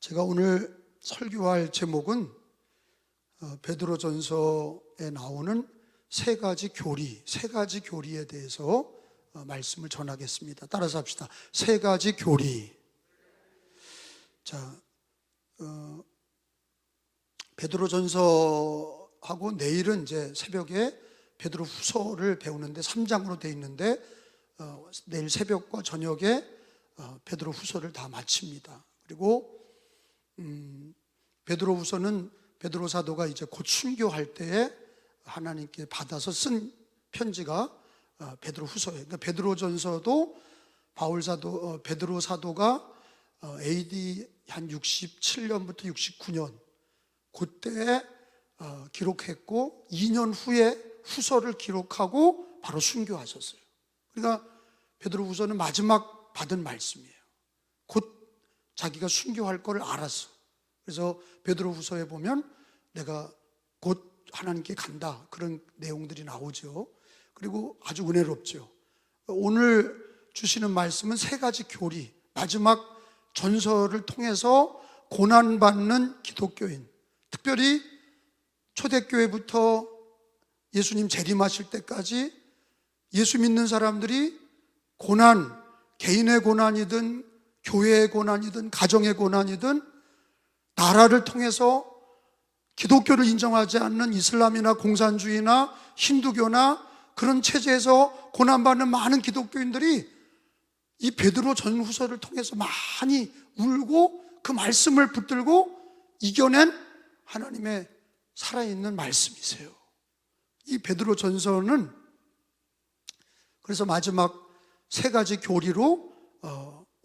제가 오늘 설교할 제목은 베드로전서에 나오는 세 가지 교리에 대해서 말씀을 전하겠습니다. 따라서 합시다. 세 가지 교리. 자, 베드로전서하고 내일은 이제 새벽에 베드로후서를 배우는데 3장으로 되어 있는데 내일 새벽과 저녁에 베드로후서를 다 마칩니다. 그리고 베드로후서는 베드로 사도가 이제 곧 순교할 때에 하나님께 받아서 쓴 편지가 베드로후서예요. 그러니까 베드로전서도 베드로 사도가 AD 한 67년부터 69년 그때에 기록했고 2년 후에 후서를 기록하고 바로 순교하셨어요. 그러니까 베드로후서는 마지막 받은 말씀이에요. 곧 자기가 순교할 걸 알았어. 그래서 베드로후서에 보면 내가 곧 하나님께 간다 그런 내용들이 나오죠. 그리고 아주 은혜롭죠. 오늘 주시는 말씀은 세 가지 교리, 마지막 전서를 통해서 고난받는 기독교인, 특별히 초대교회부터 예수님 재림하실 때까지 예수 믿는 사람들이 고난, 개인의 고난이든 교회의 고난이든 가정의 고난이든 나라를 통해서 기독교를 인정하지 않는 이슬람이나 공산주의나 힌두교나 그런 체제에서 고난받는 많은 기독교인들이 이 베드로 전후서를 통해서 많이 울고 그 말씀을 붙들고 이겨낸 하나님의 살아있는 말씀이세요. 이 베드로 전서는 그래서 마지막 세 가지 교리로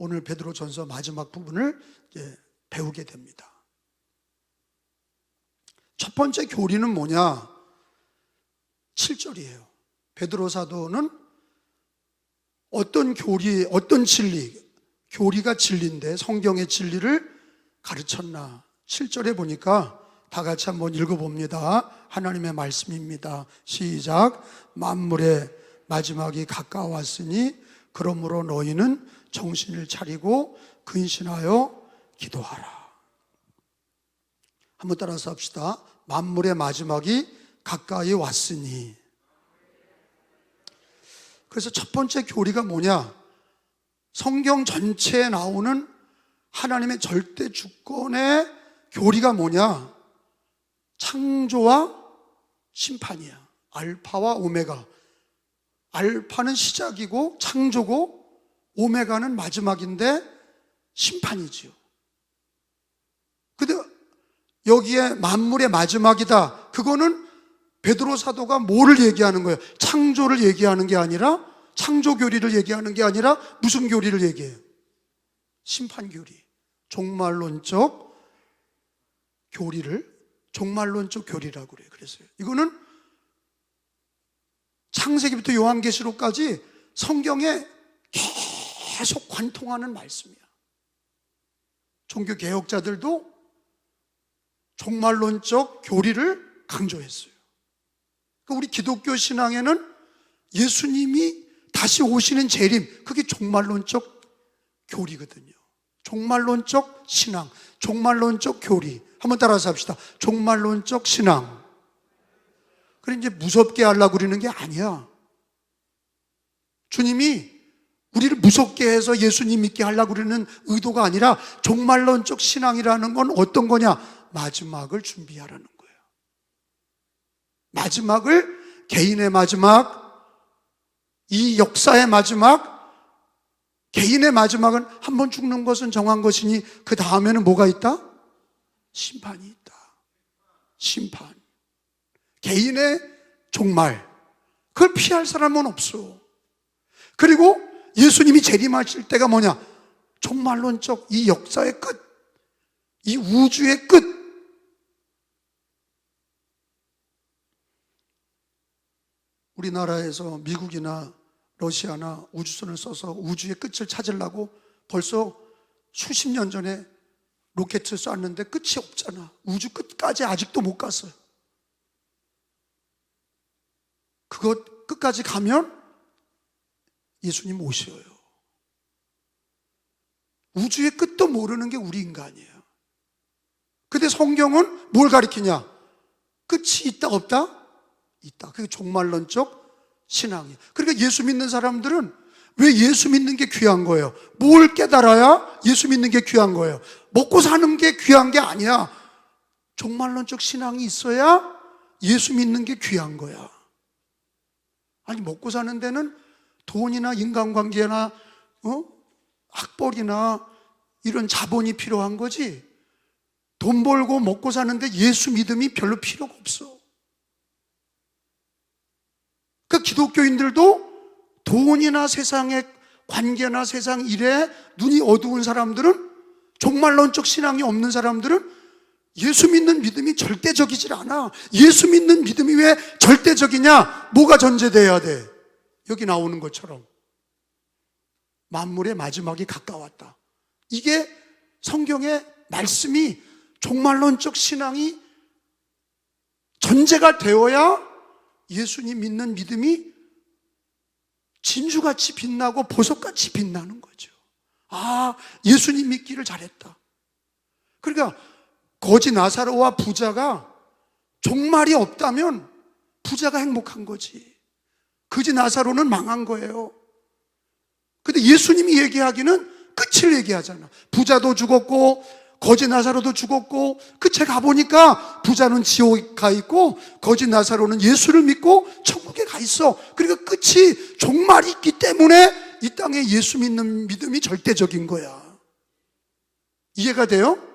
오늘 베드로 전서 마지막 부분을 배우게 됩니다. 첫 번째 교리는 뭐냐? 7절이에요. 베드로 사도는 어떤 진리, 교리가 진리인데 성경의 진리를 가르쳤나? 7절에 보니까 다 같이 한번 읽어봅니다. 하나님의 말씀입니다. 시작. 만물의 마지막이 가까웠으니 그러므로 너희는 정신을 차리고 근신하여 기도하라. 한번 따라서 합시다. 만물의 마지막이 가까이 왔으니. 그래서 첫 번째 교리가 뭐냐? 성경 전체에 나오는 하나님의 절대 주권의 교리가 뭐냐? 창조와 심판이야. 알파와 오메가. 알파는 시작이고 창조고 오메가는 마지막인데 심판이지요. 근데 여기에 만물의 마지막이다. 그거는 베드로 사도가 뭐를 얘기하는 거예요? 창조를 얘기하는 게 아니라, 창조 교리를 얘기하는 게 아니라 무슨 교리를 얘기해요? 심판 교리. 종말론적 교리라고 그래요. 그래서요. 이거는 창세기부터 요한계시록까지 성경에 계속 관통하는 말씀이야. 종교 개혁자들도 종말론적 교리를 강조했어요. 그러니까 우리 기독교 신앙에는 예수님이 다시 오시는 재림, 그게 종말론적 교리거든요. 종말론적 신앙, 종말론적 교리. 한번 따라서 합시다. 종말론적 신앙. 그래 이제 무섭게 하려고 그러는 게 아니야. 주님이 우리를 무섭게 해서 예수님 믿게 하려고 그러는 의도가 아니라 종말론적 신앙이라는 건 어떤 거냐? 마지막을 준비하라는 거예요. 마지막을, 개인의 마지막, 이 역사의 마지막, 개인의 마지막은 한 번 죽는 것은 정한 것이니 그 다음에는 뭐가 있다? 심판이 있다. 심판. 개인의 종말. 그걸 피할 사람은 없어. 그리고 예수님이 재림하실 때가 뭐냐? 종말론적 이 역사의 끝, 이 우주의 끝. 우리나라에서 미국이나 러시아나 우주선을 써서 우주의 끝을 찾으려고 벌써 수십 년 전에 로켓을 쐈는데 끝이 없잖아. 우주 끝까지 아직도 못 갔어요. 그것 끝까지 가면 예수님 오셔요. 우주의 끝도 모르는 게 우리 인간이에요. 근데 성경은 뭘 가리키냐? 끝이 있다 없다? 있다. 그게 종말론적 신앙이에요. 그러니까 예수 믿는 사람들은 왜 예수 믿는 게 귀한 거예요? 뭘 깨달아야 예수 믿는 게 귀한 거예요? 먹고 사는 게 귀한 게 아니야. 종말론적 신앙이 있어야 예수 믿는 게 귀한 거야. 아니, 먹고 사는 데는 돈이나 인간관계나 학벌이나 이런 자본이 필요한 거지, 돈 벌고 먹고 사는데 예수 믿음이 별로 필요가 없어. 그 기독교인들도 돈이나 세상의 관계나 세상 일에 눈이 어두운 사람들은, 종말론적 신앙이 없는 사람들은 예수 믿는 믿음이 절대적이질 않아. 예수 믿는 믿음이 왜 절대적이냐? 뭐가 전제돼야 돼? 여기 나오는 것처럼 만물의 마지막이 가까웠다. 이게 성경의 말씀이 종말론적 신앙이 전제가 되어야 예수님 믿는 믿음이 진주같이 빛나고 보석같이 빛나는 거죠. 아, 예수님 믿기를 잘했다. 그러니까 거지 나사로와 부자가 종말이 없다면 부자가 행복한 거지, 거지 나사로는 망한 거예요. 근데 예수님이 얘기하기는 끝을 얘기하잖아. 부자도 죽었고 거지 나사로도 죽었고, 끝에 가보니까 부자는 지옥에 가 있고 거지 나사로는 예수를 믿고 천국에 가 있어. 그러니까 끝이 종말이 있기 때문에 이 땅에 예수 믿는 믿음이 절대적인 거야. 이해가 돼요?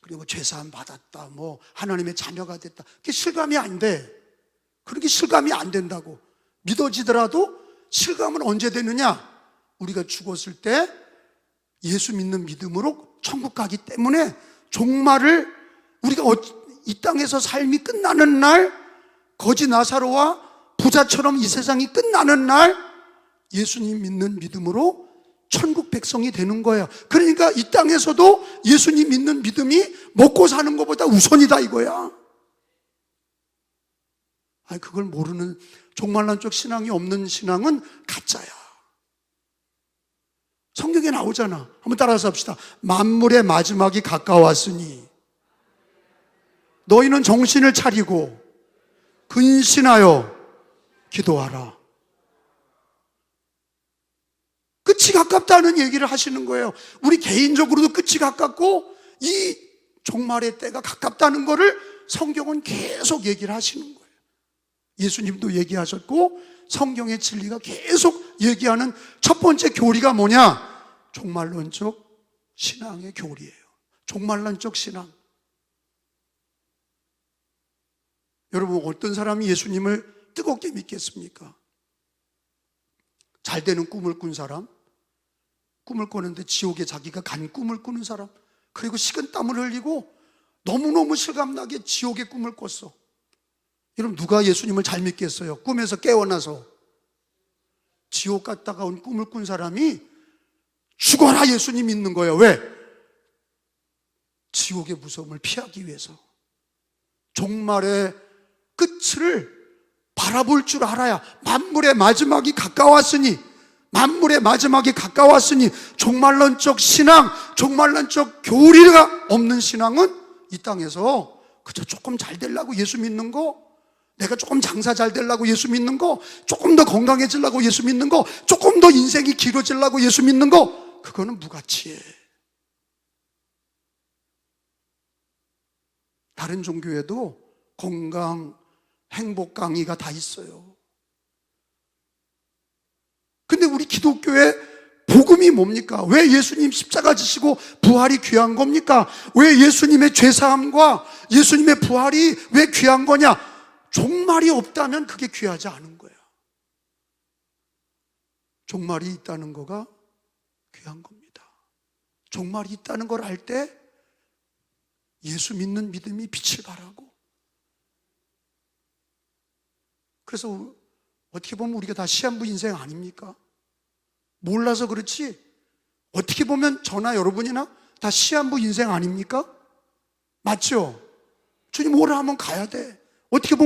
그리고 죄사함 받았다, 뭐 하나님의 자녀가 됐다, 그게 실감이 안 돼. 그렇게 실감이 안 된다고. 믿어지더라도 실감은 언제 되느냐? 우리가 죽었을 때 예수 믿는 믿음으로 천국 가기 때문에 종말을, 우리가 이 땅에서 삶이 끝나는 날, 거지 나사로와 부자처럼 이 세상이 끝나는 날 예수님 믿는 믿음으로 천국 백성이 되는 거예요. 그러니까 이 땅에서도 예수님 믿는 믿음이 먹고 사는 것보다 우선이다 이거야. 아니, 그걸 모르는, 종말론적 신앙이 없는 신앙은 가짜야. 성경에 나오잖아. 한번 따라서 합시다. 만물의 마지막이 가까웠으니 너희는 정신을 차리고 근신하여 기도하라. 끝이 가깝다는 얘기를 하시는 거예요. 우리 개인적으로도 끝이 가깝고 이 종말의 때가 가깝다는 거를 성경은 계속 얘기를 하시는 거예요. 예수님도 얘기하셨고 성경의 진리가 계속 얘기하는 첫 번째 교리가 뭐냐? 종말론적 신앙의 교리예요. 종말론적 신앙. 여러분, 어떤 사람이 예수님을 뜨겁게 믿겠습니까? 잘 되는 꿈을 꾼 사람, 꿈을 꾸는데 지옥에 자기가 간 꿈을 꾸는 사람, 그리고 식은땀을 흘리고 너무너무 실감나게 지옥의 꿈을 꿨어. 여러분, 누가 예수님을 잘 믿겠어요? 꿈에서 깨어나서 지옥 갔다가 온 꿈을 꾼 사람이 죽어라 예수님 믿는 거예요. 왜? 지옥의 무서움을 피하기 위해서. 종말의 끝을 바라볼 줄 알아야. 만물의 마지막이 가까웠으니, 만물의 마지막이 가까웠으니 종말론적 신앙, 종말론적 교리가 없는 신앙은 이 땅에서 그저 조금 잘 되려고 예수 믿는 거, 내가 조금 장사 잘 되려고 예수 믿는 거, 조금 더 건강해지려고 예수 믿는 거, 조금 더 인생이 길어지려고 예수 믿는 거, 그거는 무가치해. 다른 종교에도 건강, 행복 강의가 다 있어요. 근데 우리 기독교의 복음이 뭡니까? 왜 예수님 십자가 지시고 부활이 귀한 겁니까? 왜 예수님의 죄사함과 예수님의 부활이 왜 귀한 거냐? 종말이 없다면 그게 귀하지 않은 거야. 종말이 있다는 거가 귀한 겁니다. 종말이 있다는 걸 알 때 예수 믿는 믿음이 빛을 발하고, 그래서 어떻게 보면 우리가 다 시한부 인생 아닙니까? 몰라서 그렇지 어떻게 보면 저나 여러분이나 다 시한부 인생 아닙니까? 맞죠? 주님 오라 하면 가야 돼. 어떻게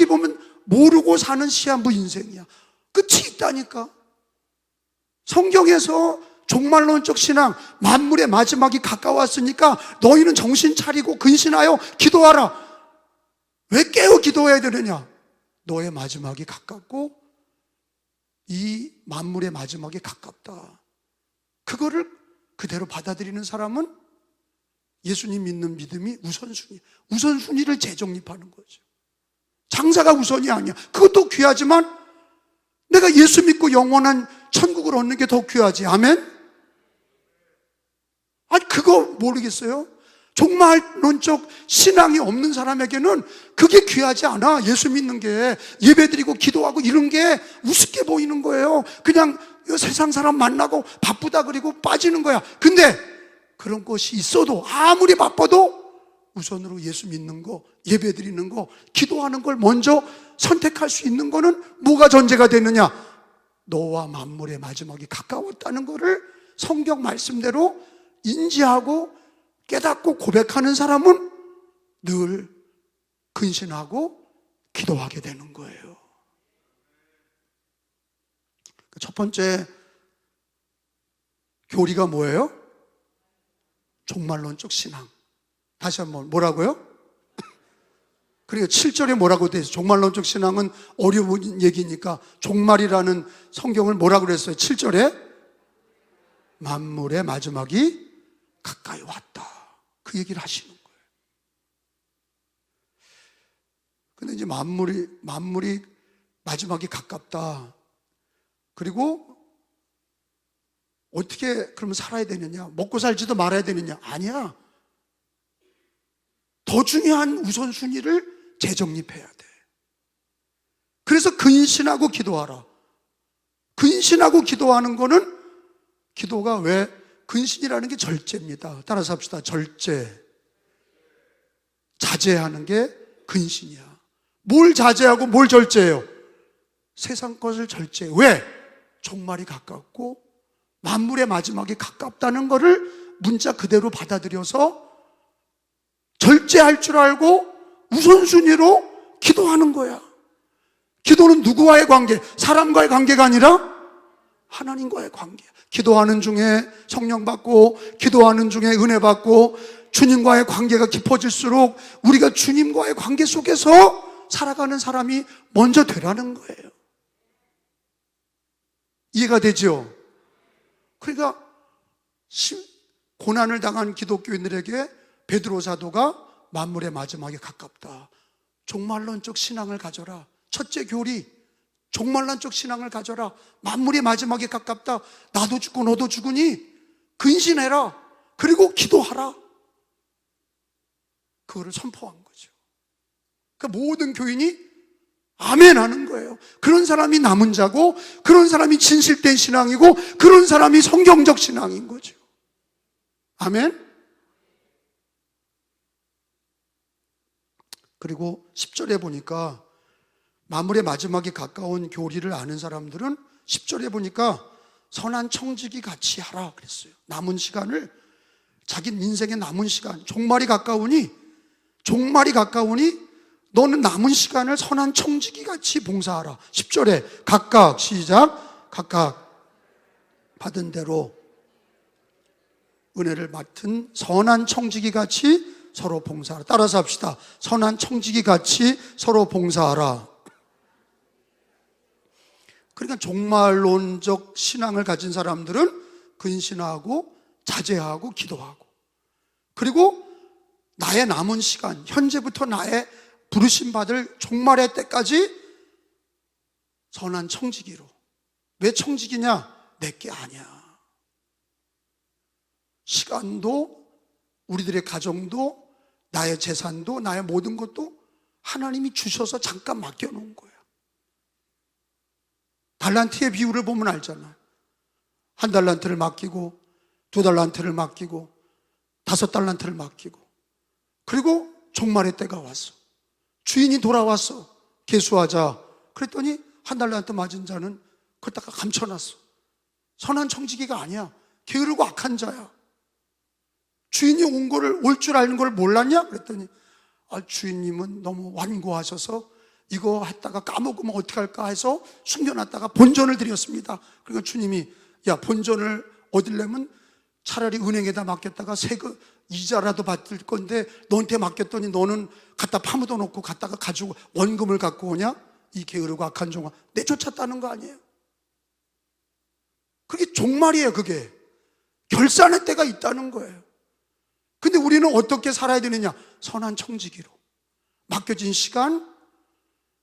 보면 모르고 사는 시한부 인생이야. 끝이 있다니까. 성경에서 종말론적 신앙, 만물의 마지막이 가까웠으니까 너희는 정신 차리고 근신하여 기도하라. 왜 깨어 기도해야 되느냐? 너의 마지막이 가깝고 이 만물의 마지막이 가깝다. 그거를 그대로 받아들이는 사람은 예수님 믿는 믿음이 우선순위를 재정립하는 거죠. 장사가 우선이 아니야. 그것도 귀하지만 내가 예수 믿고 영원한 천국을 얻는 게 더 귀하지. 아멘? 아니 그거 모르겠어요? 종말론적 신앙이 없는 사람에게는 그게 귀하지 않아. 예수 믿는 게, 예배드리고 기도하고 이런 게 우습게 보이는 거예요. 그냥 세상 사람 만나고 바쁘다 그리고 빠지는 거야. 근데 그런 것이 있어도 아무리 바빠도 우선으로 예수 믿는 거, 예배드리는 거, 기도하는 걸 먼저 선택할 수 있는 거는 뭐가 전제가 되느냐? 너와 만물의 마지막이 가까웠다는 거를 성경 말씀대로 인지하고 깨닫고 고백하는 사람은 늘 근신하고 기도하게 되는 거예요. 첫 번째 교리가 뭐예요? 종말론적 신앙. 다시 한번 뭐라고요? 그러니까 7절에 뭐라고 돼 있어요? 종말론적 신앙은 어려운 얘기니까 종말이라는 성경을 뭐라고 그랬어요? 7절에 만물의 마지막이 가까이 왔다. 그 얘기를 하시는 거예요. 근데 이제 만물이 마지막이 가깝다. 그리고 어떻게 그러면 살아야 되느냐? 먹고 살지도 말아야 되느냐? 아니야. 더 중요한 우선순위를 재정립해야 돼. 그래서 근신하고 기도하라. 근신하고 기도하는 거는 기도가 왜 근신이라는 게 절제입니다. 따라서 합시다. 절제. 자제하는 게 근신이야. 뭘 자제하고 뭘 절제해요? 세상 것을 절제해. 왜? 종말이 가깝고 만물의 마지막이 가깝다는 것을 문자 그대로 받아들여서 절제할 줄 알고 우선순위로 기도하는 거야. 기도는 누구와의 관계? 사람과의 관계가 아니라 하나님과의 관계야. 기도하는 중에 성령 받고, 기도하는 중에 은혜 받고, 주님과의 관계가 깊어질수록 우리가 주님과의 관계 속에서 살아가는 사람이 먼저 되라는 거예요. 이해가 되죠? 그러니까 고난을 당한 기독교인들에게 베드로 사도가 만물의 마지막에 가깝다. 종말론적 신앙을 가져라. 첫째 교리, 종말론적 신앙을 가져라. 만물의 마지막에 가깝다. 나도 죽고 너도 죽으니 근신해라. 그리고 기도하라. 그거를 선포한 거죠. 그러니까 모든 교인이 아멘 하는 거예요. 그런 사람이 남은 자고, 그런 사람이 진실된 신앙이고, 그런 사람이 성경적 신앙인 거죠. 아멘? 그리고 10절에 보니까 만물의 마지막에 가까운 교리를 아는 사람들은 10절에 보니까 선한 청지기 같이 하라 그랬어요. 남은 시간을, 자기 인생의 남은 시간, 종말이 가까우니 너는 남은 시간을 선한 청지기 같이 봉사하라. 10절에 각각, 시작, 각각 받은 대로 은혜를 맡은 선한 청지기 같이 서로 봉사하라. 따라서 합시다. 선한 청지기 같이 서로 봉사하라. 그러니까 종말론적 신앙을 가진 사람들은 근신하고 자제하고 기도하고, 그리고 나의 남은 시간, 현재부터 나의 부르심 받을 종말의 때까지 선한 청지기로. 왜 청지기냐? 내게 아니야. 시간도, 우리들의 가정도, 나의 재산도, 나의 모든 것도 하나님이 주셔서 잠깐 맡겨놓은 거야. 달란트의 비율을 보면 알잖아. 1달란트를 맡기고, 2달란트를 맡기고, 5달란트를 맡기고, 그리고 종말의 때가 왔어. 주인이 돌아왔어. 계수하자. 그랬더니 1달란트 맞은 자는 그걸 감춰놨어. 선한 청지기가 아니야. 게으르고 악한 자야. 주인이 올 줄 아는 걸 몰랐냐? 그랬더니 주인님은 너무 완고하셔서 이거 했다가 까먹으면 어떡할까 해서 숨겨놨다가 본전을 드렸습니다. 그러니까 주님이, 야, 본전을 얻으려면 차라리 은행에다 맡겼다가 세금 이자라도 받을 건데 너한테 맡겼더니 너는 갖다 파묻어 놓고 갔다가 가지고 원금을 갖고 오냐? 이 게으르고 악한 종아, 내쫓았다는 거 아니에요? 그게 종말이에요. 그게 결산의 때가 있다는 거예요. 근데 우리는 어떻게 살아야 되느냐? 선한 청지기로 맡겨진 시간,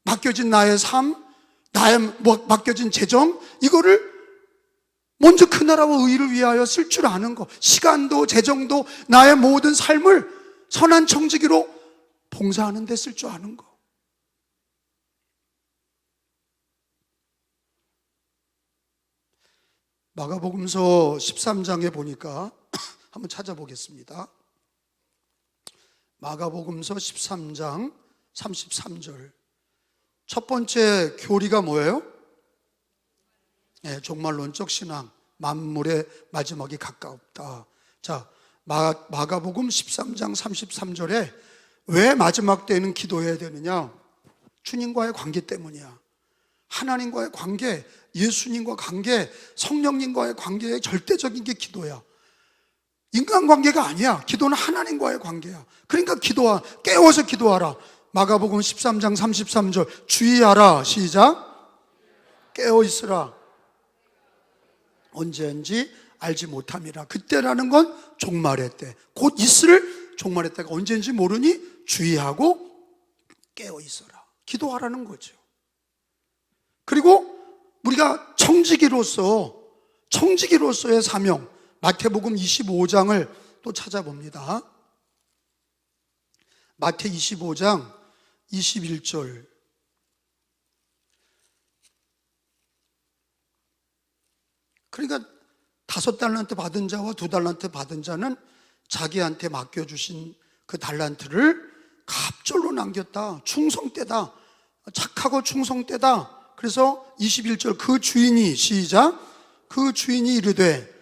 맡겨진 나의 삶, 나의 맡겨진 재정, 이거를 먼저 그 나라와 의를 위하여 쓸 줄 아는 거, 시간도 재정도 나의 모든 삶을 선한 청지기로 봉사하는 데 쓸 줄 아는 거. 마가복음서 13장에 보니까 한번 찾아보겠습니다. 마가복음서 13장 33절. 첫 번째 교리가 뭐예요? 종말론적 신앙, 만물의 마지막이 가까웠다. 자, 마가복음 13장 33절에 왜 마지막 때에는 기도해야 되느냐? 주님과의 관계 때문이야. 하나님과의 관계, 예수님과 관계, 성령님과의 관계의 절대적인 게 기도야. 인간관계가 아니야. 기도는 하나님과의 관계야. 그러니까 깨워서 기도하라. 마가복음 13장 33절 주의하라. 시작. 깨어 있으라. 언제인지 알지 못함이라. 그때라는 건 종말의 때, 곧 있을 종말의 때가 언제인지 모르니 주의하고 깨어 있어라. 기도하라는 거죠. 그리고 우리가 청지기로서의 사명, 마태복음 25장을 또 찾아봅니다. 마태 25장 21절. 그러니까 5달란트 받은 자와 2달란트 받은 자는 자기한테 맡겨주신 그 달란트를 갑절로 남겼다. 충성되다. 착하고 충성되다. 그래서 21절 그 주인이, 시작, 그 주인이 이르되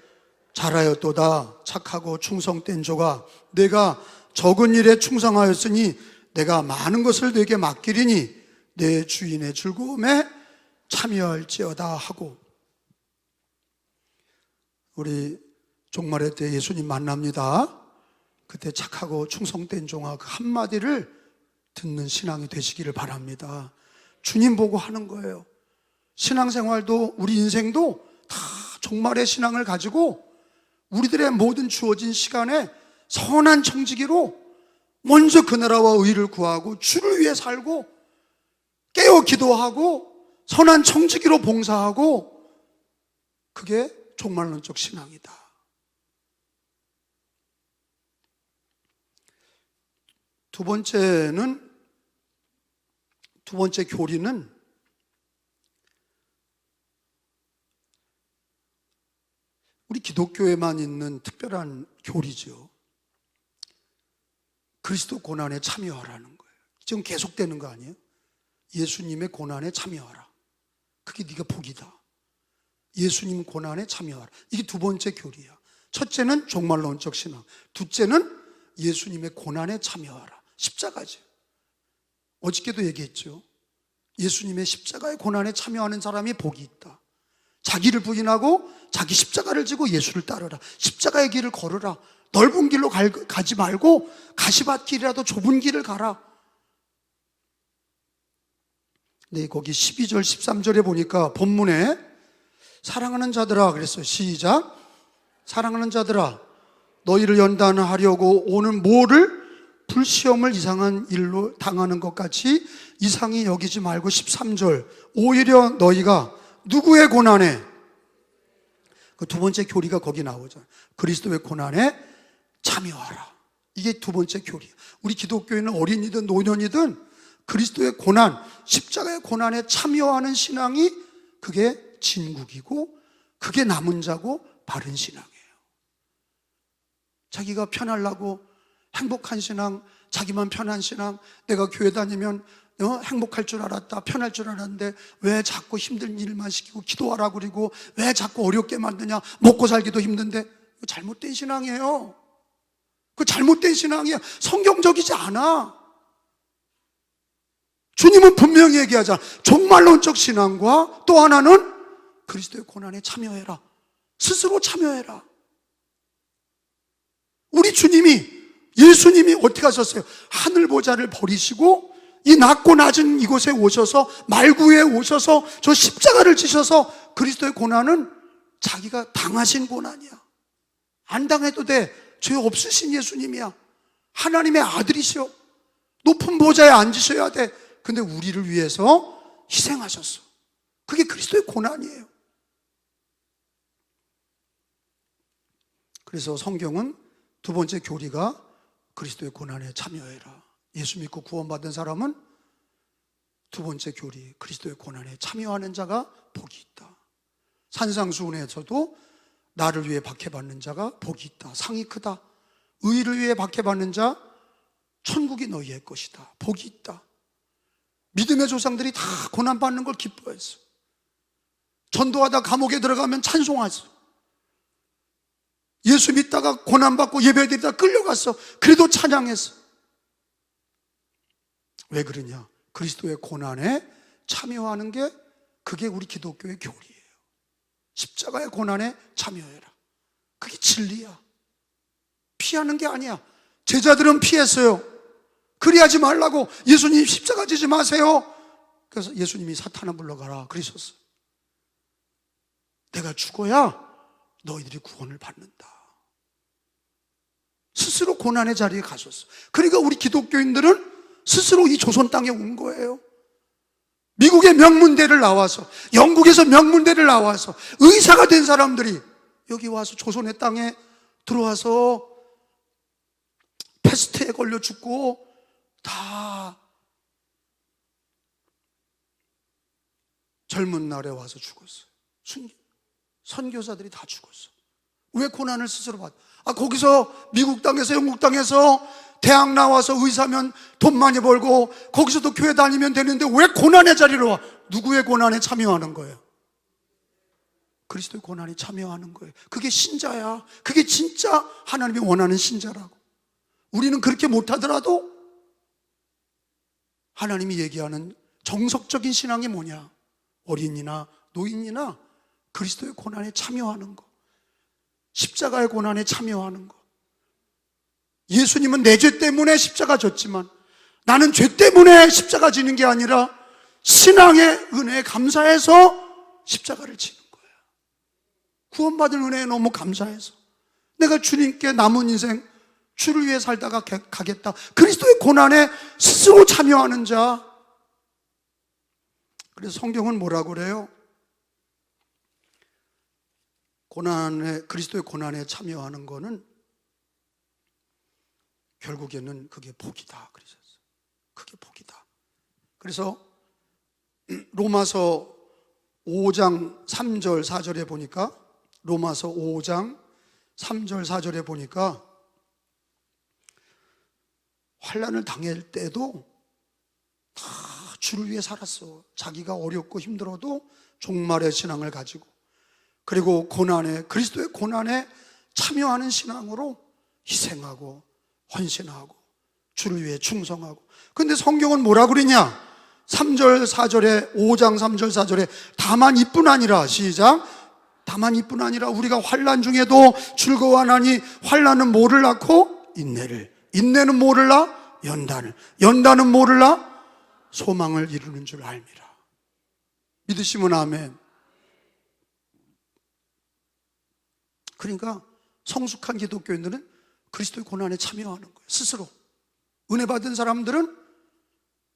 잘하였도다. 착하고 충성된 조가, 내가 적은 일에 충성하였으니 내가 많은 것을 내게 맡기리니 내 주인의 즐거움에 참여할지어다 하고. 우리 종말의 때 예수님 만납니다. 그때 착하고 충성된 종아, 그 한마디를 듣는 신앙이 되시기를 바랍니다. 주님 보고 하는 거예요. 신앙생활도 우리 인생도 다 종말의 신앙을 가지고 우리들의 모든 주어진 시간에 선한 청지기로 먼저 그 나라와 의를 구하고 주를 위해 살고 깨어 기도하고 선한 청지기로 봉사하고, 그게 종말론적 신앙이다. 두 번째 교리는 우리 기독교에만 있는 특별한 교리죠. 그리스도 고난에 참여하라는 거예요. 지금 계속되는 거 아니에요? 예수님의 고난에 참여하라. 그게 네가 복이다. 예수님 고난에 참여하라. 이게 두 번째 교리야. 첫째는 종말론적 신앙, 둘째는 예수님의 고난에 참여하라. 십자가죠. 어저께도 얘기했죠. 예수님의 십자가의 고난에 참여하는 사람이 복이 있다. 자기를 부인하고 자기 십자가를 지고 예수를 따르라. 십자가의 길을 걸으라. 넓은 길로 가지 말고 가시밭길이라도 좁은 길을 가라. 네, 거기 12절 13절에 보니까 본문에 사랑하는 자들아 그랬어요. 시작. 사랑하는 자들아, 너희를 연단하려고 오는 뭐를 불시험을 이상한 일로 당하는 것 같이 이상히 여기지 말고 13절, 오히려 너희가 누구의 고난에, 그 두 번째 교리가 거기 나오잖아요. 그리스도의 고난에 참여하라. 이게 두 번째 교리예요. 우리 기독교인은 어린이든 노년이든 그리스도의 고난, 십자가의 고난에 참여하는 신앙이 그게 진국이고 그게 남은 자고 바른 신앙이에요. 자기가 편하려고 행복한 신앙, 자기만 편한 신앙, 내가 교회 다니면 행복할 줄 알았다, 편할 줄 알았는데 왜 자꾸 힘든 일만 시키고 기도하라 그러고 왜 자꾸 어렵게 만드냐, 먹고 살기도 힘든데, 잘못된 신앙이에요. 그 잘못된 신앙이야. 성경적이지 않아. 주님은 분명히 얘기하잖아. 종말론적 신앙과 또 하나는 그리스도의 고난에 참여해라. 스스로 참여해라. 우리 예수님이 어떻게 하셨어요? 하늘 보좌를 버리시고 이 낮고 낮은 이곳에 오셔서, 말구에 오셔서 저 십자가를 지셔서 그리스도의 고난은 자기가 당하신 고난이야. 안 당해도 돼. 죄 없으신 예수님이야. 하나님의 아들이시오. 높은 보좌에 앉으셔야 돼. 근데 우리를 위해서 희생하셨어. 그게 그리스도의 고난이에요. 그래서 성경은 두 번째 교리가 그리스도의 고난에 참여해라. 예수 믿고 구원받은 사람은 두 번째 교리, 그리스도의 고난에 참여하는 자가 복이 있다. 산상수훈에서도 나를 위해 박해받는 자가 복이 있다. 상이 크다. 의를 위해 박해받는 자, 천국이 너희의 것이다. 복이 있다. 믿음의 조상들이 다 고난받는 걸 기뻐했어. 전도하다 감옥에 들어가면 찬송했어. 예수 믿다가 고난받고 예배드리다 끌려갔어. 그래도 찬양했어. 왜 그러냐? 그리스도의 고난에 참여하는 게, 그게 우리 기독교의 교리예요. 십자가의 고난에 참여해라. 그게 진리야. 피하는 게 아니야. 제자들은 피했어요. 그리하지 말라고, 예수님 십자가 지지 마세요. 그래서 예수님이 사탄아 물러가라 그러셨어. 내가 죽어야 너희들이 구원을 받는다. 스스로 고난의 자리에 가셨어. 그러니까 우리 기독교인들은 스스로 이 조선 땅에 온 거예요. 미국의 명문대를 나와서, 영국에서 명문대를 나와서 의사가 된 사람들이 여기 와서 조선의 땅에 들어와서 패스트에 걸려 죽고, 다 젊은 날에 와서 죽었어요. 선교사들이 다 죽었어. 왜 고난을 스스로 받아? 거기서 미국 땅에서, 영국 땅에서 대학 나와서 의사면 돈 많이 벌고 거기서도 교회 다니면 되는데 왜 고난의 자리로 와? 누구의 고난에 참여하는 거예요? 그리스도의 고난에 참여하는 거예요. 그게 신자야. 그게 진짜 하나님이 원하는 신자라고. 우리는 그렇게 못하더라도 하나님이 얘기하는 정석적인 신앙이 뭐냐? 어린이나 노인이나 그리스도의 고난에 참여하는 거, 십자가의 고난에 참여하는 거. 예수님은 내 죄 때문에 십자가 졌지만 나는 죄 때문에 십자가 지는 게 아니라 신앙의 은혜에 감사해서 십자가를 지는 거예요. 구원받은 은혜에 너무 감사해서 내가 주님께 남은 인생 주를 위해 살다가 가겠다. 그리스도의 고난에 스스로 참여하는 자. 그래서 성경은 뭐라고 그래요? 그리스도의 고난에 참여하는 거는 결국에는 그게 복이다 그러셨어요. 그게 복이다. 그래서 로마서 5장 3절 4절에 보니까, 로마서 5장 3절 4절에 보니까 환난을 당할 때도 다 주를 위해 살았어. 자기가 어렵고 힘들어도 종말의 신앙을 가지고, 그리고 그리스도의 고난에 참여하는 신앙으로 희생하고 헌신하고 주를 위해 충성하고. 근데 성경은 뭐라 그러냐? 3절 4절에, 5장 3절 4절에 다만 이뿐 아니라, 시작, 다만 이뿐 아니라 우리가 환난 중에도 즐거워하나니 환난은 뭐를 낳고? 인내를, 인내는 뭐를 낳아? 연단을, 연단은 뭐를 낳아? 소망을 이루는 줄 알미라. 믿으시면 아멘. 그러니까 성숙한 기독교인들은 그리스도의 고난에 참여하는 거예요. 스스로. 은혜 받은 사람들은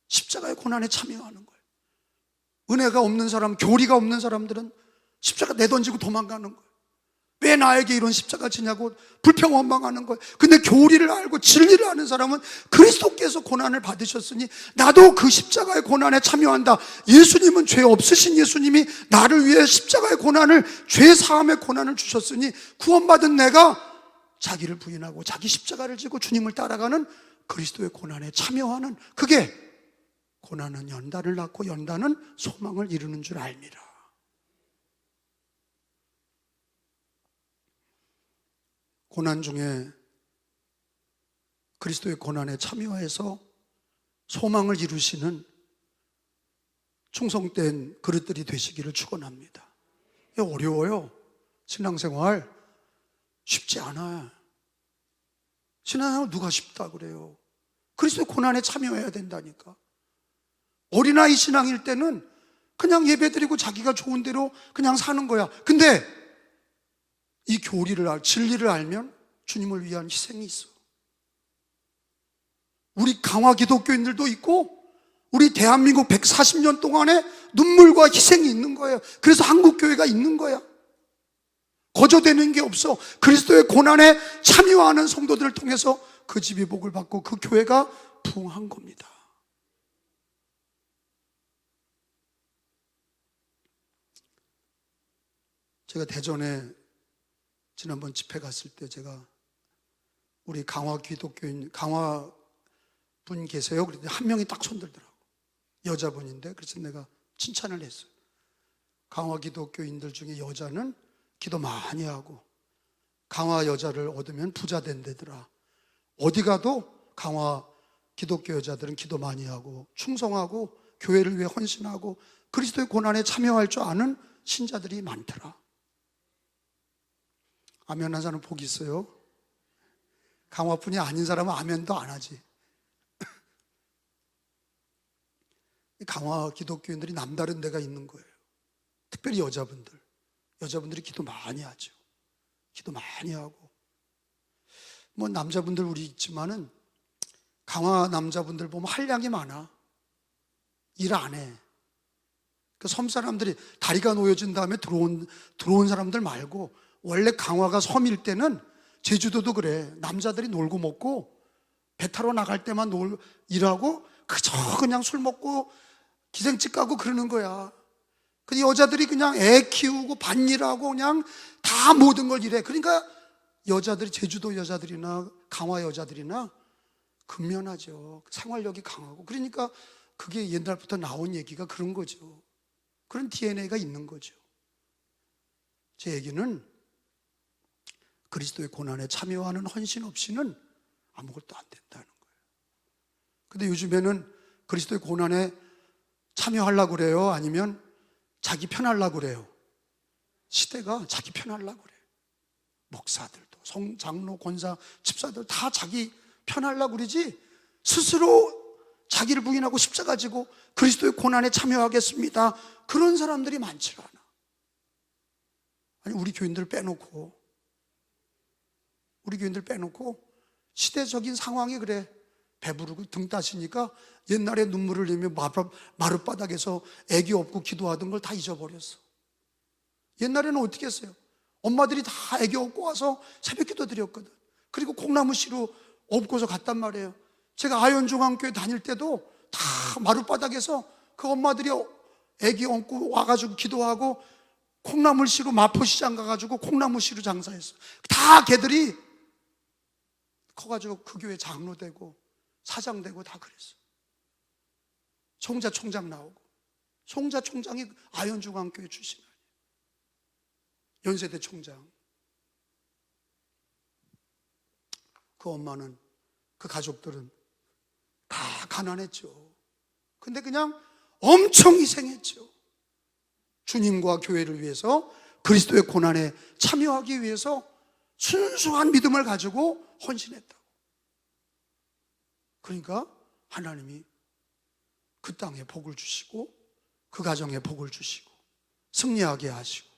십자가의 고난에 참여하는 거예요. 은혜가 없는 사람, 교리가 없는 사람들은 십자가 내던지고 도망가는 거예요. 왜 나에게 이런 십자가 지냐고 불평 원망하는 거예요. 근데 교리를 알고 진리를 아는 사람은 그리스도께서 고난을 받으셨으니 나도 그 십자가의 고난에 참여한다. 예수님은 죄 없으신 예수님이 나를 위해 십자가의 고난을, 죄 사함의 고난을 주셨으니 구원받은 내가 자기를 부인하고 자기 십자가를 지고 주님을 따라가는 그리스도의 고난에 참여하는, 그게 고난은 연단을 낳고 연단은 소망을 이루는 줄 알미라. 고난 중에 그리스도의 고난에 참여해서 소망을 이루시는 충성된 그릇들이 되시기를 축원합니다. 어려워요. 신앙생활 쉽지 않아요. 신앙생활 누가 쉽다 그래요? 그리스도의 고난에 참여해야 된다니까. 어린아이 신앙일 때는 그냥 예배드리고 자기가 좋은 대로 그냥 사는 거야. 근데 이 진리를 알면 주님을 위한 희생이 있어. 우리 강화 기독교인들도 있고 우리 대한민국 140년 동안에 눈물과 희생이 있는 거예요. 그래서 한국교회가 있는 거야. 거저되는 게 없어. 그리스도의 고난에 참여하는 성도들을 통해서 그 집이 복을 받고 그 교회가 부흥한 겁니다. 제가 대전에 지난번 집회 갔을 때 제가 우리 강화 기독교인, 강화 분 계세요. 그런데 한 명이 딱 손들더라고. 여자분인데 그래서 내가 칭찬을 했어요. 강화 기독교인들 중에 여자는 기도 많이 하고 강화 여자를 얻으면 부자 된다더라. 어디 가도 강화 기독교 여자들은 기도 많이 하고 충성하고 교회를 위해 헌신하고 그리스도의 고난에 참여할 줄 아는 신자들이 많더라. 아멘 한 사람 복이 있어요. 강화뿐이 아닌 사람은 아멘도 안 하지. 강화 기독교인들이 남다른 데가 있는 거예요. 특별히 여자분들이 기도 많이 하죠. 기도 많이 하고 뭐 남자분들 우리 있지만은 강화 남자분들 보면 한량이 많아. 일 안 해. 그 섬 사람들이 다리가 놓여진 다음에 들어온 사람들 말고 원래 강화가 섬일 때는 제주도도 그래. 남자들이 놀고 먹고 배 타러 나갈 때만 일하고 그저 그냥 술 먹고 기생집 가고 그러는 거야. 근데 여자들이 그냥 애 키우고 밭일하고 그냥 다 모든 걸 일해. 그러니까 여자들이 제주도 여자들이나 강화 여자들이나 근면하죠. 생활력이 강하고. 그러니까 그게 옛날부터 나온 얘기가 그런 거죠. 그런 DNA가 있는 거죠. 제 얘기는 그리스도의 고난에 참여하는 헌신 없이는 아무것도 안 된다는 거예요. 근데 요즘에는 그리스도의 고난에 참여하려고 그래요? 아니면 자기 편하려고 그래요? 시대가 자기 편하려고 그래요. 목사들도, 장로, 권사, 집사들 다 자기 편하려고 그러지 스스로 자기를 부인하고 십자가 지고 그리스도의 고난에 참여하겠습니다. 그런 사람들이 많지 않아. 아니 우리 교인들 빼놓고 시대적인 상황이 그래. 배부르고 등 따시니까 옛날에 눈물을 흘리며 마룻바닥에서 애기 업고 기도하던 걸 다 잊어버렸어. 옛날에는 어떻게 했어요? 엄마들이 다 애기 업고 와서 새벽 기도 드렸거든. 그리고 콩나무씨로 업고서 갔단 말이에요. 제가 아현중앙교회 다닐 때도 다 마룻바닥에서 그 엄마들이 애기 업고 와가지고 기도하고 콩나물씨로 마포시장 가가지고 콩나물씨로 장사했어. 다 걔들이 커가지고 그 교회 장로 되고 사장 되고 다 그랬어. 송자 총장 나오고. 송자 총장이 아현중앙교회 출신 아니에요. 연세대 총장. 그 엄마는, 그 가족들은 다 가난했죠. 근데 그냥 엄청 희생했죠. 주님과 교회를 위해서, 그리스도의 고난에 참여하기 위해서 순수한 믿음을 가지고 헌신했다고. 그러니까 하나님이 그 땅에 복을 주시고 그 가정에 복을 주시고 승리하게 하시고,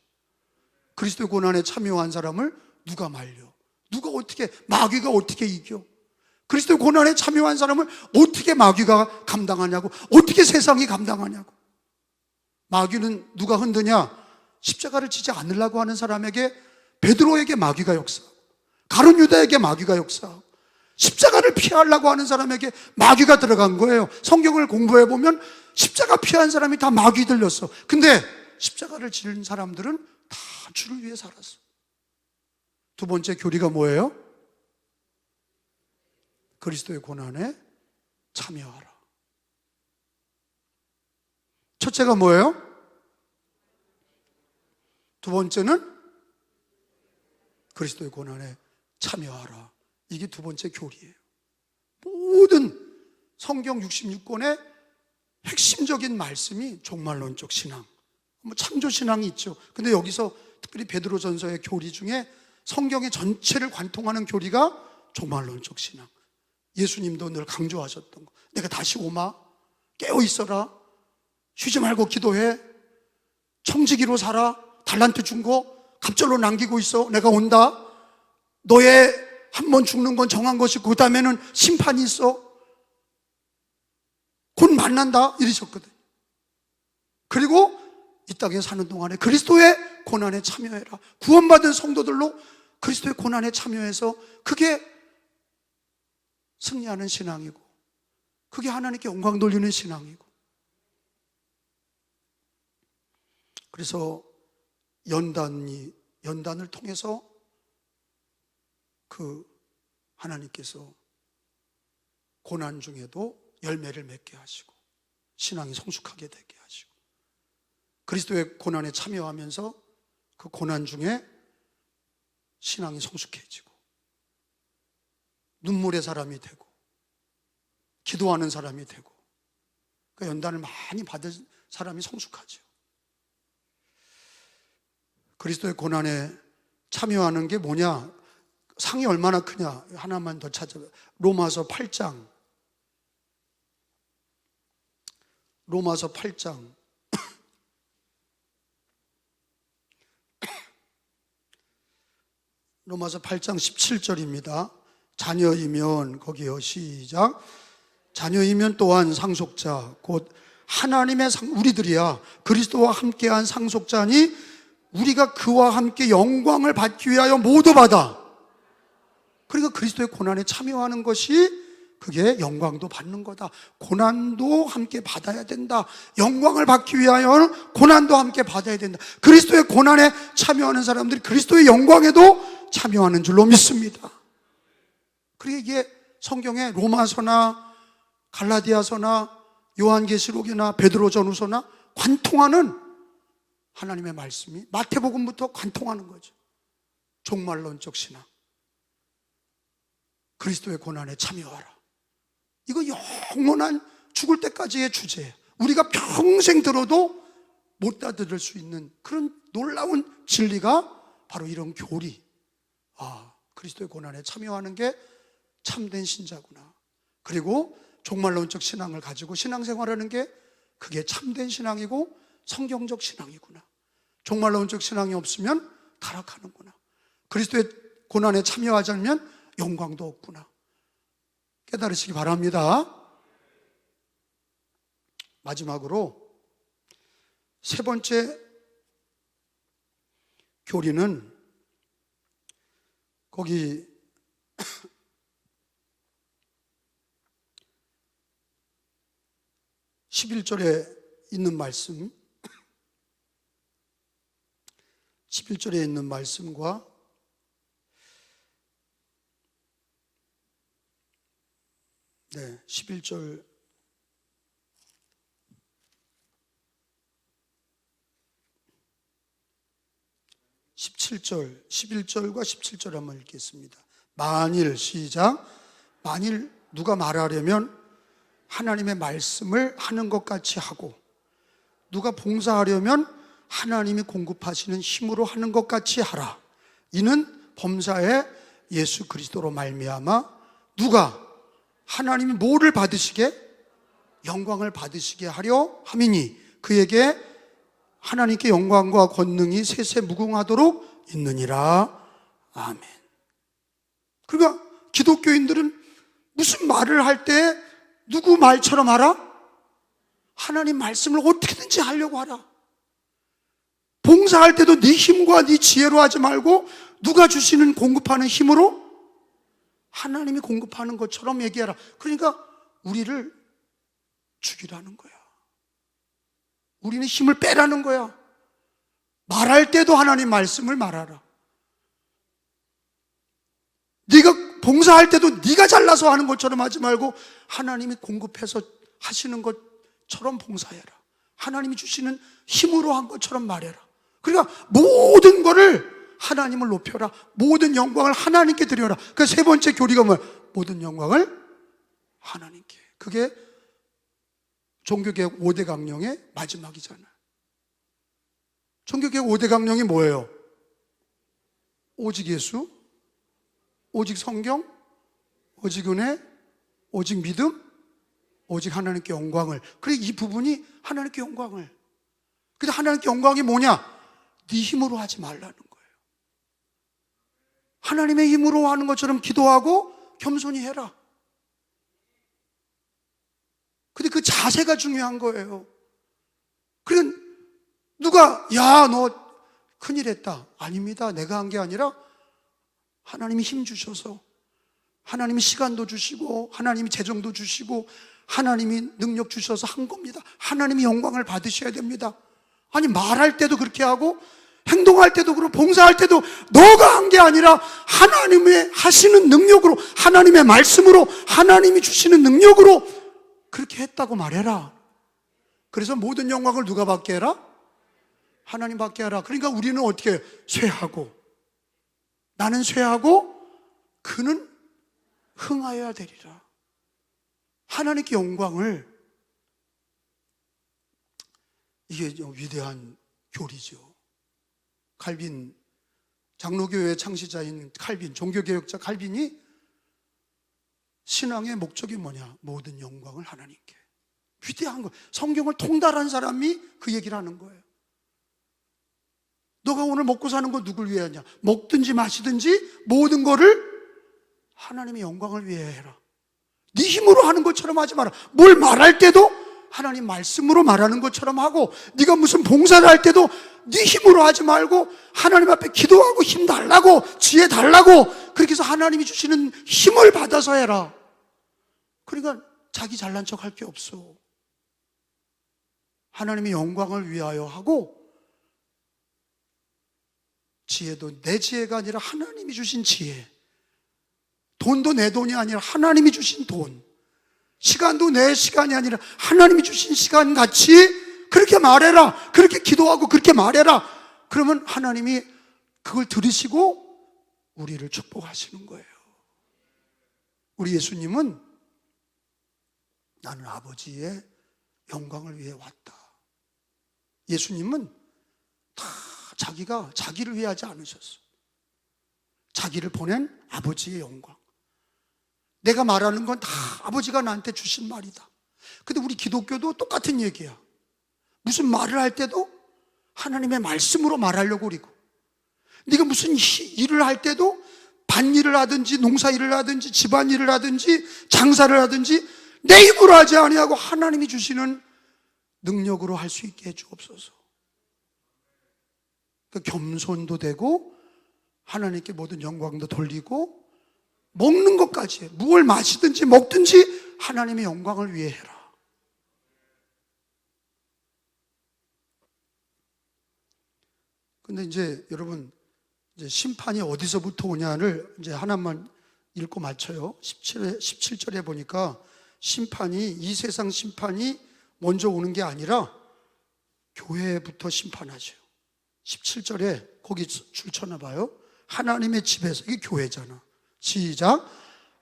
그리스도의 고난에 참여한 사람을 누가 말려? 마귀가 어떻게 이겨? 그리스도의 고난에 참여한 사람을 어떻게 마귀가 감당하냐고, 어떻게 세상이 감당하냐고. 마귀는 누가 흔드냐? 십자가를 지지 않으려고 하는 사람에게, 베드로에게 마귀가 역사하고, 가룟 유다에게 마귀가 역사하고, 십자가를 피하려고 하는 사람에게 마귀가 들어간 거예요. 성경을 공부해 보면 십자가 피한 사람이 다 마귀 들렸어. 근데 십자가를 지른 사람들은 다 주를 위해 살았어. 두 번째 교리가 뭐예요? 그리스도의 고난에 참여하라. 첫째가 뭐예요? 두 번째는 그리스도의 고난에 참여하라. 이게 두 번째 교리예요. 모든 성경 66권의 핵심적인 말씀이 종말론적 신앙, 창조신앙이 있죠. 근데 여기서 특별히 베드로전서의 교리 중에 성경의 전체를 관통하는 교리가 종말론적 신앙. 예수님도 늘 강조하셨던 거. 내가 다시 오마, 깨어 있어라, 쉬지 말고 기도해, 청지기로 살아, 달란트 준 거 갑절로 남기고 있어, 내가 온다. 너의 한 번 죽는 건 정한 것이고 그 다음에는 심판이 있어, 곧 만난다, 이러셨거든. 그리고 이 땅에 사는 동안에 그리스도의 고난에 참여해라. 구원받은 성도들로 그리스도의 고난에 참여해서 그게 승리하는 신앙이고, 그게 하나님께 영광 돌리는 신앙이고. 그래서 연단을 통해서 그 하나님께서 고난 중에도 열매를 맺게 하시고 신앙이 성숙하게 되게 하시고, 그리스도의 고난에 참여하면서 그 고난 중에 신앙이 성숙해지고 눈물의 사람이 되고 기도하는 사람이 되고, 그 연단을 많이 받은 사람이 성숙하죠. 그리스도의 고난에 참여하는 게 뭐냐? 상이 얼마나 크냐? 하나만 더 찾아봐. 로마서 8장. 로마서 8장. 로마서 8장 17절입니다. 자녀이면, 거기요, 시작. 자녀이면 또한 상속자, 곧 하나님의 우리들이야 그리스도와 함께한 상속자니 우리가 그와 함께 영광을 받기 위하여 모두 받아. 그러니까 그리스도의 고난에 참여하는 것이 그게 영광도 받는 거다. 고난도 함께 받아야 된다. 영광을 받기 위하여 고난도 함께 받아야 된다. 그리스도의 고난에 참여하는 사람들이 그리스도의 영광에도 참여하는 줄로 믿습니다. 그러니까 이게 성경의 로마서나 갈라디아서나 요한계시록이나 베드로전후서나 관통하는 하나님의 말씀이 마태복음부터 관통하는 거죠. 종말론적 신앙. 그리스도의 고난에 참여하라. 이거 영원한 죽을 때까지의 주제예요. 우리가 평생 들어도 못 다들을 수 있는 그런 놀라운 진리가 바로 이런 교리. 그리스도의 고난에 참여하는 게 참된 신자구나. 그리고 종말론적 신앙을 가지고 신앙생활하는 게 그게 참된 신앙이고 성경적 신앙이구나. 종말론적 신앙이 없으면 타락하는구나. 그리스도의 고난에 참여하지 않으면 영광도 없구나. 깨달으시기 바랍니다. 마지막으로 세 번째 교리는 거기 11절에 있는 말씀, 11절에 있는 말씀과 11절, 17절, 11절과 17절 한번 읽겠습니다. 만일, 시작. 만일 누가 말하려면 하나님의 말씀을 하는 것 같이 하고, 누가 봉사하려면 하나님이 공급하시는 힘으로 하는 것 같이 하라. 이는 범사에 예수 그리스도로 말미암아 누가 하나님이 뭐를 받으시게? 영광을 받으시게 하려 함이니 그에게 하나님께 영광과 권능이 세세 무궁하도록 있느니라. 아멘. 그러니까 기독교인들은 무슨 말을 할 때 누구 말처럼 하라? 하나님 말씀을 어떻게든지 하려고 하라. 봉사할 때도 네 힘과 네 지혜로 하지 말고 누가 주시는 공급하는 힘으로 하나님이 공급하는 것처럼 얘기하라. 그러니까 우리를 죽이라는 거야. 우리는 힘을 빼라는 거야. 말할 때도 하나님 말씀을 말하라. 네가 봉사할 때도 네가 잘나서 하는 것처럼 하지 말고 하나님이 공급해서 하시는 것처럼 봉사해라. 하나님이 주시는 힘으로 한 것처럼 말해라. 그러니까 모든 거를 하나님을 높여라. 모든 영광을 하나님께 드려라. 그 세 번째 교리가 뭐야? 모든 영광을 하나님께. 그게 종교개혁 5대 강령의 마지막이잖아요. 종교개혁 5대 강령이 뭐예요? 오직 예수, 오직 성경, 오직 은혜, 오직 믿음, 오직 하나님께 영광을. 그래, 이 부분이 하나님께 영광을. 근데 하나님께 영광이 뭐냐? 네 힘으로 하지 말라는 거예요. 하나님의 힘으로 하는 것처럼 기도하고 겸손히 해라. 근데 그 자세가 중요한 거예요. 그러니까 누가 야, 너 큰일 했다. 아닙니다. 내가 한 게 아니라 하나님이 힘 주셔서, 하나님이 시간도 주시고, 하나님이 재정도 주시고, 하나님이 능력 주셔서 한 겁니다. 하나님이 영광을 받으셔야 됩니다. 아니, 말할 때도 그렇게 하고 행동할 때도 그렇고 봉사할 때도 너가 한 게 아니라 하나님의 하시는 능력으로, 하나님의 말씀으로, 하나님이 주시는 능력으로 그렇게 했다고 말해라. 그래서 모든 영광을 누가 받게 해라? 하나님 받게 하라. 그러니까 우리는 어떻게 해요? 쇠하고, 나는 쇠하고 그는 흥하여야 되리라. 하나님께 영광을, 이게 위대한 교리죠. 칼빈, 장로교회의 창시자인 칼빈, 종교개혁자 칼빈이 신앙의 목적이 뭐냐? 모든 영광을 하나님께. 위대한 거. 성경을 통달한 사람이 그 얘기를 하는 거예요. 너가 오늘 먹고 사는 거 누굴 위해 하냐? 먹든지 마시든지 모든 거를 하나님의 영광을 위해 해라. 네 힘으로 하는 것처럼 하지 마라. 뭘 말할 때도 하나님 말씀으로 말하는 것처럼 하고, 네가 무슨 봉사를 할 때도 네 힘으로 하지 말고 하나님 앞에 기도하고 힘 달라고, 지혜 달라고, 그렇게 해서 하나님이 주시는 힘을 받아서 해라. 그러니까 자기 잘난 척 할 게 없어. 하나님의 영광을 위하여 하고, 지혜도 내 지혜가 아니라 하나님이 주신 지혜, 돈도 내 돈이 아니라 하나님이 주신 돈, 시간도 내 시간이 아니라 하나님이 주신 시간 같이 그렇게 말해라. 그렇게 기도하고 그렇게 말해라. 그러면 하나님이 그걸 들으시고 우리를 축복하시는 거예요. 우리 예수님은 나는 아버지의 영광을 위해 왔다. 예수님은 다 자기가 자기를 위해 하지 않으셨어. 자기를 보낸 아버지의 영광. 내가 말하는 건 다 아버지가 나한테 주신 말이다. 근데 우리 기독교도 똑같은 얘기야. 무슨 말을 할 때도 하나님의 말씀으로 말하려고 그러고, 네가 무슨 일을 할 때도 밭일을 하든지 농사일을 하든지 집안일을 하든지 장사를 하든지 내 힘으로 하지 아니하고 하나님이 주시는 능력으로 할 수 있게 해주옵소서. 그러니까 겸손도 되고 하나님께 모든 영광도 돌리고, 먹는 것까지, 무엇을 마시든지 먹든지 하나님의 영광을 위해 해라. 근데 이제 여러분, 이제 심판이 어디서부터 오냐를 이제 하나만 읽고 맞춰요. 17절에 보니까 심판이, 이 세상 심판이 먼저 오는 게 아니라 교회부터 심판하죠. 17절에 거기 줄 쳐놔봐요. 하나님의 집에서, 이게 교회잖아. 시작.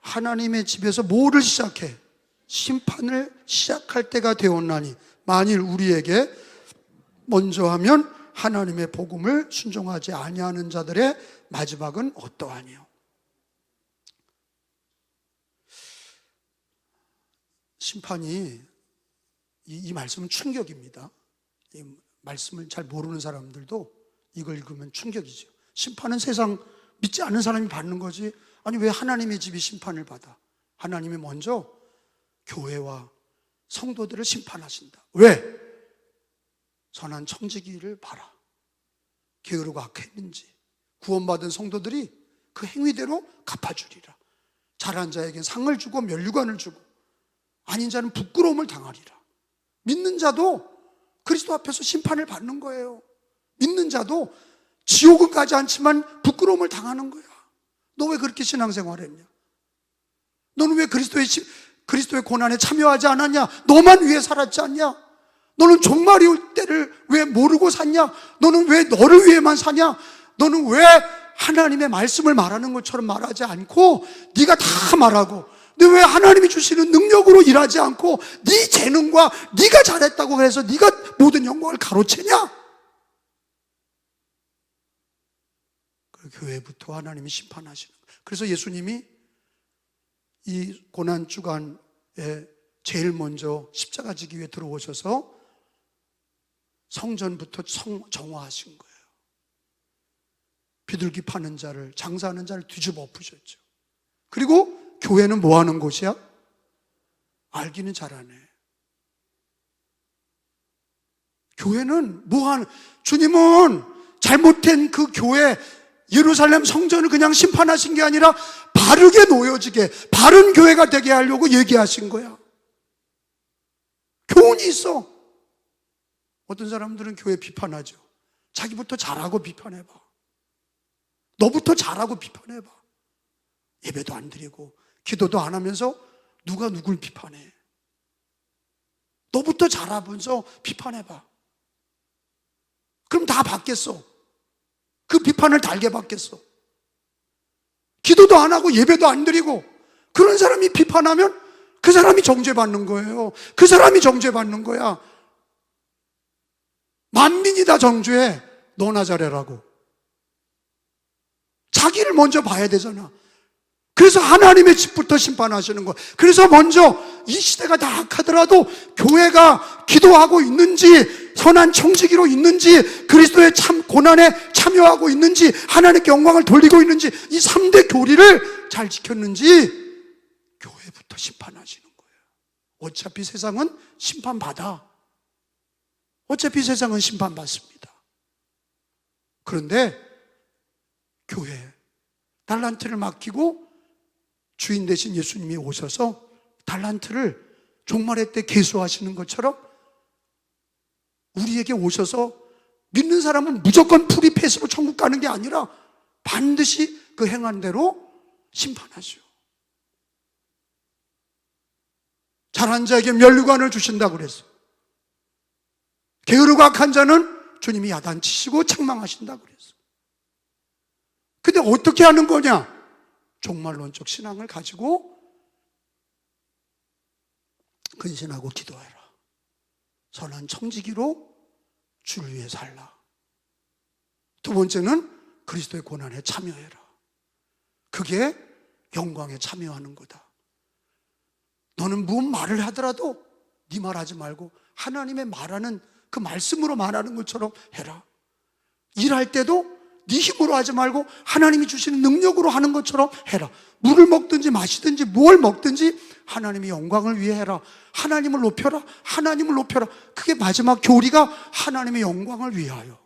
하나님의 집에서 뭐를 시작해? 심판을 시작할 때가 되었나니 만일 우리에게 먼저 하면 하나님의 복음을 순종하지 아니하는 자들의 마지막은 어떠하니요? 심판이, 이 말씀은 충격입니다. 이 말씀을 잘 모르는 사람들도 이걸 읽으면 충격이죠. 심판은 세상 믿지 않는 사람이 받는 거지. 아니, 왜 하나님의 집이 심판을 받아? 하나님이 먼저 교회와 성도들을 심판하신다. 왜? 선한 청지기를 봐라. 게으르고 악했는지. 구원받은 성도들이 그 행위대로 갚아주리라. 잘한 자에겐 상을 주고 면류관을 주고 아닌 자는 부끄러움을 당하리라. 믿는 자도 그리스도 앞에서 심판을 받는 거예요. 믿는 자도 지옥은 가지 않지만 부끄러움을 당하는 거야. 너 왜 그렇게 신앙생활했냐? 너는 왜 그리스도의 고난에 참여하지 않았냐? 너만 위해 살았지 않냐? 너는 종말이 올 때를 왜 모르고 샀냐? 너는 왜 너를 위해만 사냐? 너는 왜 하나님의 말씀을 말하는 것처럼 말하지 않고 네가 다 말하고, 너 왜 하나님이 주시는 능력으로 일하지 않고 네 재능과 네가 잘했다고 해서 네가 모든 영광을 가로채냐? 교회부터 하나님이 심판하시는 거예요. 그래서 예수님이 이 고난주간에 제일 먼저 십자가 지기 위해 들어오셔서 성전부터 정화하신 거예요. 비둘기 파는 자를, 장사하는 자를 뒤집어 엎으셨죠. 그리고 교회는 뭐 하는 곳이야? 알기는 잘하네. 교회는 뭐 하는, 주님은 잘못된 그 교회, 예루살렘 성전을 그냥 심판하신 게 아니라 바르게 놓여지게, 바른 교회가 되게 하려고 얘기하신 거야. 교훈이 있어. 어떤 사람들은 교회 비판하죠. 자기부터 잘하고 비판해봐. 너부터 잘하고 비판해봐. 예배도 안 드리고 기도도 안 하면서 누가 누굴 비판해. 너부터 잘하면서 비판해봐. 그럼 다 받겠어. 그 비판을 달게 받겠어. 기도도 안 하고 예배도 안 드리고 그런 사람이 비판하면 그 사람이 정죄받는 거예요. 그 사람이 정죄받는 거야. 만민이 다 정죄해. 너나 잘해라고. 자기를 먼저 봐야 되잖아. 그래서 하나님의 집부터 심판하시는 거예요. 그래서 먼저 이 시대가 다 악하더라도 교회가 기도하고 있는지, 선한 청지기로 있는지, 그리스도의 참 고난에 참여하고 있는지, 하나님께 영광을 돌리고 있는지, 이 3대 교리를 잘 지켰는지 교회부터 심판하시는 거예요. 어차피 세상은 심판받아. 어차피 세상은 심판받습니다. 그런데 교회 달란트를 맡기고 주인 되신 예수님이 오셔서 달란트를 종말의 때 계수하시는 것처럼 우리에게 오셔서 믿는 사람은 무조건 프리패스로 천국 가는 게 아니라 반드시 그 행한 대로 심판하죠. 잘한 자에게 면류관을 주신다고 그랬어요. 게으르고 악한 자는 주님이 야단치시고 책망하신다고 그랬어요. 근데 어떻게 하는 거냐? 종말론적 신앙을 가지고 근신하고 기도해라. 선한 청지기로 주를 위해 살라. 두 번째는 그리스도의 고난에 참여해라. 그게 영광에 참여하는 거다. 너는 무슨 말을 하더라도 네 말하지 말고 하나님의 말하는 그 말씀으로 말하는 것처럼 해라. 일할 때도 네 힘으로 하지 말고 하나님이 주시는 능력으로 하는 것처럼 해라. 물을 먹든지 마시든지 뭘 먹든지 하나님의 영광을 위해 해라. 하나님을 높여라. 하나님을 높여라. 그게 마지막 교리가 하나님의 영광을 위하여.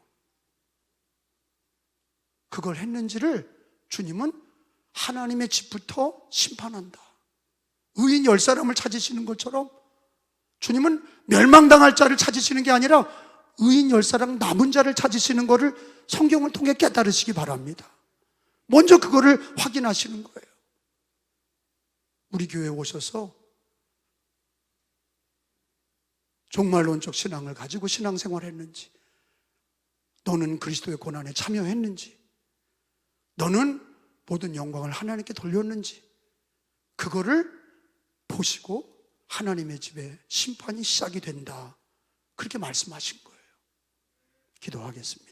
그걸 했는지를 주님은 하나님의 집부터 심판한다. 의인 10사람을 찾으시는 것처럼 주님은 멸망당할 자를 찾으시는 게 아니라 의인 10사람 남은 자를 찾으시는 것을 성경을 통해 깨달으시기 바랍니다. 먼저 그거를 확인하시는 거예요. 우리 교회에 오셔서 종말론적 신앙을 가지고 신앙생활을 했는지, 너는 그리스도의 고난에 참여했는지, 너는 모든 영광을 하나님께 돌렸는지, 그거를 보시고 하나님의 집에 심판이 시작이 된다. 그렇게 말씀하신 거예요. 기도하겠습니다.